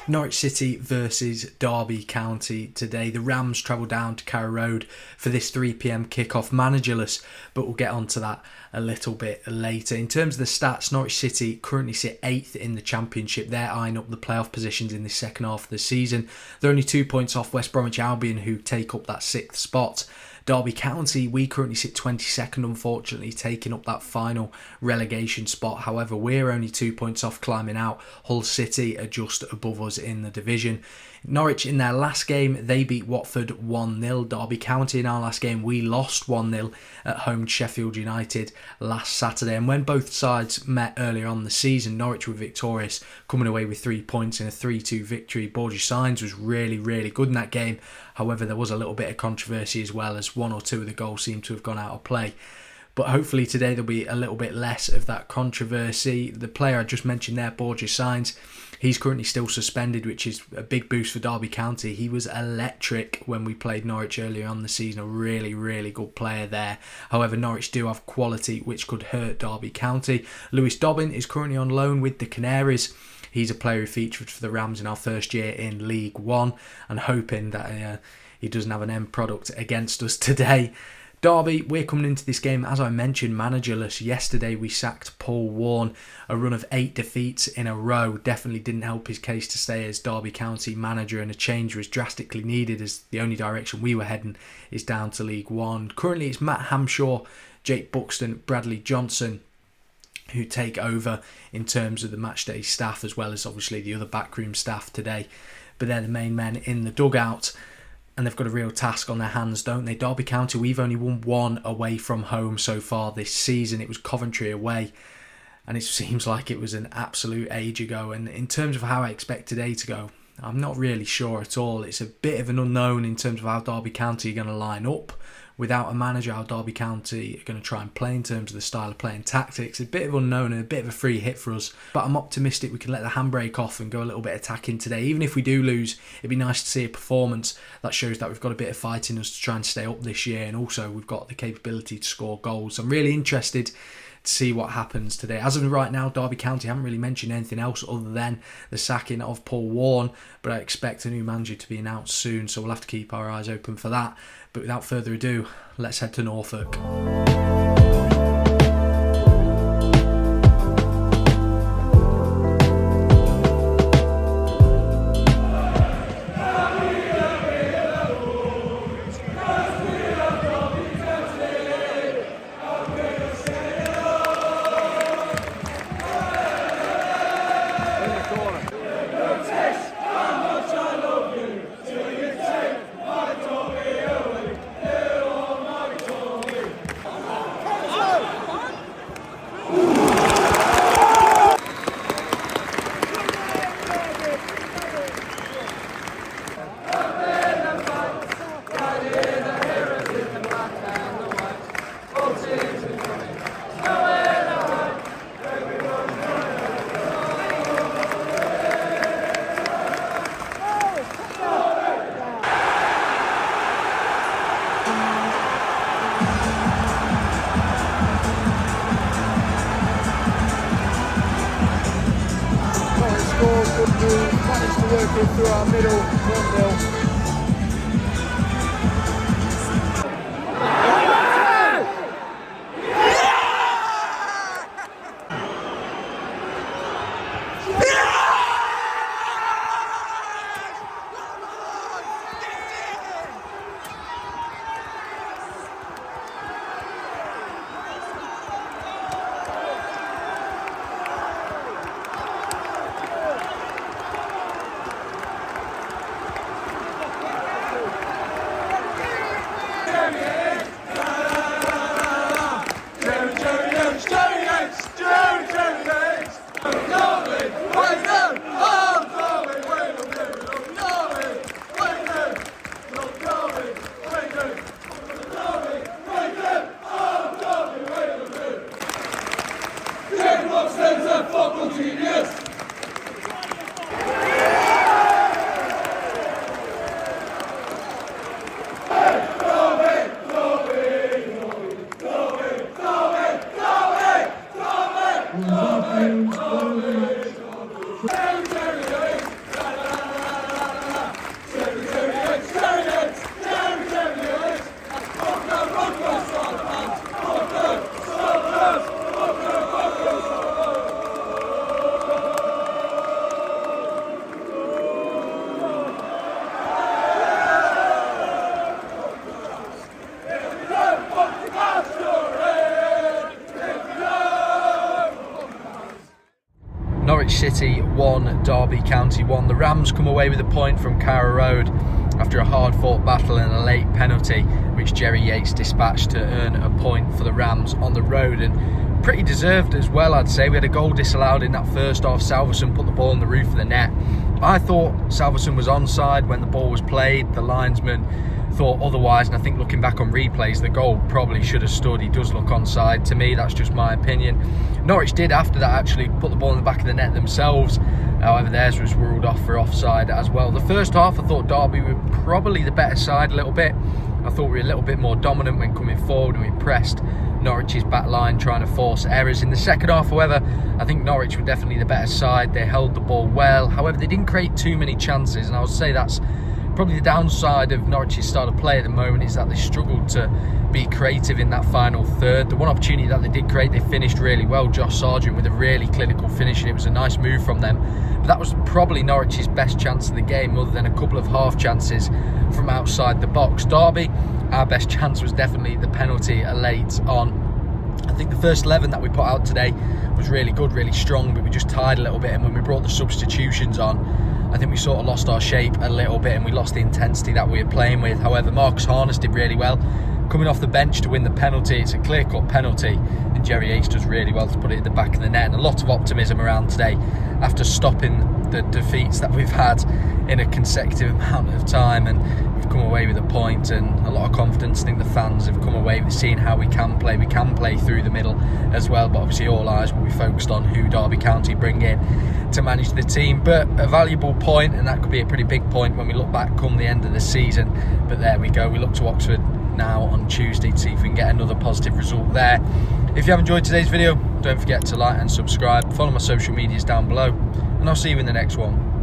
Norwich City versus Derby County today. The Rams travel down to Carrow Road for this 3 p.m. kickoff, managerless, but we'll get onto that a little bit later. In terms of the stats, Norwich City currently sit 8th in the Championship. They're eyeing up the playoff positions in the second half of the season. They're only 2 points off West Bromwich Albion, who take up that 6th spot. Derby County, we currently sit 22nd, unfortunately, taking up that final relegation spot. However, we're only 2 points off climbing out. Hull City are just above us in the division. Norwich, in their last game, they beat Watford 1-0. Derby County, in our last game, we lost 1-0 at home to Sheffield United last Saturday. And when both sides met earlier on the season, Norwich were victorious, coming away with 3 points in a 3-2 victory. Borja Sainz was really, really good in that game. However, there was a little bit of controversy as well, as one or two of the goals seemed to have gone out of play. But hopefully today there'll be a little bit less of that controversy. The player I just mentioned there, Borja Sainz, he's currently still suspended, which is a big boost for Derby County. He was electric when we played Norwich earlier on the season. A really, really good player there. However, Norwich do have quality which could hurt Derby County. Lewis Dobbin is currently on loan with the Canaries. He's a player who featured for the Rams in our first year in League One, and hoping that he doesn't have an end product against us today. Derby, we're coming into this game, as I mentioned, managerless. Yesterday we sacked Paul Warne. A run of 8 defeats in a row definitely didn't help his case to stay as Derby County manager, and a change was drastically needed, as the only direction we were heading is down to League One. Currently it's Matt Hamshaw, Jake Buxton, Bradley Johnson who take over in terms of the matchday staff, as well as obviously the other backroom staff today. But they're the main men in the dugout, and they've got a real task on their hands, don't they? Derby County, we've only won 1 away from home so far this season. It was Coventry away, and it seems like it was an absolute age ago. And in terms of how I expect today to go, I'm not really sure at all. It's a bit of an unknown in terms of how Derby County are going to line up without a manager, how Derby County are going to try and play in terms of the style of play and tactics. A bit of unknown and a bit of a free hit for us, but I'm optimistic we can let the handbrake off and go a little bit attacking today. Even if we do lose, it'd be nice to see a performance that shows that we've got a bit of fight in us to try and stay up this year, and also we've got the capability to score goals. I'm really interested to see what happens today. As of right now, Derby County haven't really mentioned anything else other than the sacking of Paul Warne, but I expect a new manager to be announced soon, so we'll have to keep our eyes open for that. But without further ado, let's head to Norfolk. Good move, managed to work it through our middle, 1-0. Norwich City 1, Derby County 1. The Rams come away with a point from Carrow Road after a hard-fought battle and a late penalty, which Jerry Yates dispatched to earn a point for the Rams on the road, and pretty deserved as well, I'd say. We had a goal disallowed in that first half. Salverson put the ball on the roof of the net. I thought Salverson was onside when the ball was played. The linesman thought otherwise, and I think looking back on replays, the goal probably should have stood. He does look onside. To me, that's just my opinion. Norwich did after that actually put the ball in the back of the net themselves. However, theirs was ruled off for offside as well. The first half, I thought Derby were probably the better side a little bit. I thought we were a little bit more dominant when coming forward, and we pressed Norwich's back line trying to force errors. In the second half, however, I think Norwich were definitely the better side. They held the ball well. However, they didn't create too many chances, and I would say that's probably the downside of Norwich's style of play at the moment, is that they struggled to be creative in that final third. The one opportunity that they did create, they finished really well. Josh Sargent with a really clinical finish, and it was a nice move from them. But that was probably Norwich's best chance of the game, other than a couple of half chances from outside the box. Derby, our best chance was definitely the penalty late on. I think the first 11 that we put out today was really good, really strong, but we just tired a little bit, and when we brought the substitutions on, I think we sort of lost our shape a little bit, and we lost the intensity that we were playing with. However, Marcus Harness did really well, coming off the bench to win the penalty. It's a clear-cut penalty, and Jerry Yates does really well to put it in the back of the net. And a lot of optimism around today after stopping the defeats that we've had in a consecutive amount of time, and we've come away with a point and a lot of confidence. I think the fans have come away with seeing how we can play. We can play through the middle as well, but obviously all eyes will be focused on who Derby County bring in to manage the team. But a valuable point, and that could be a pretty big point when we look back come the end of the season. But there we go. We look to Oxford now on Tuesday to see if we can get another positive result there. If you have enjoyed today's video, don't forget to like and subscribe. Follow my social medias down below, and I'll see you in the next one.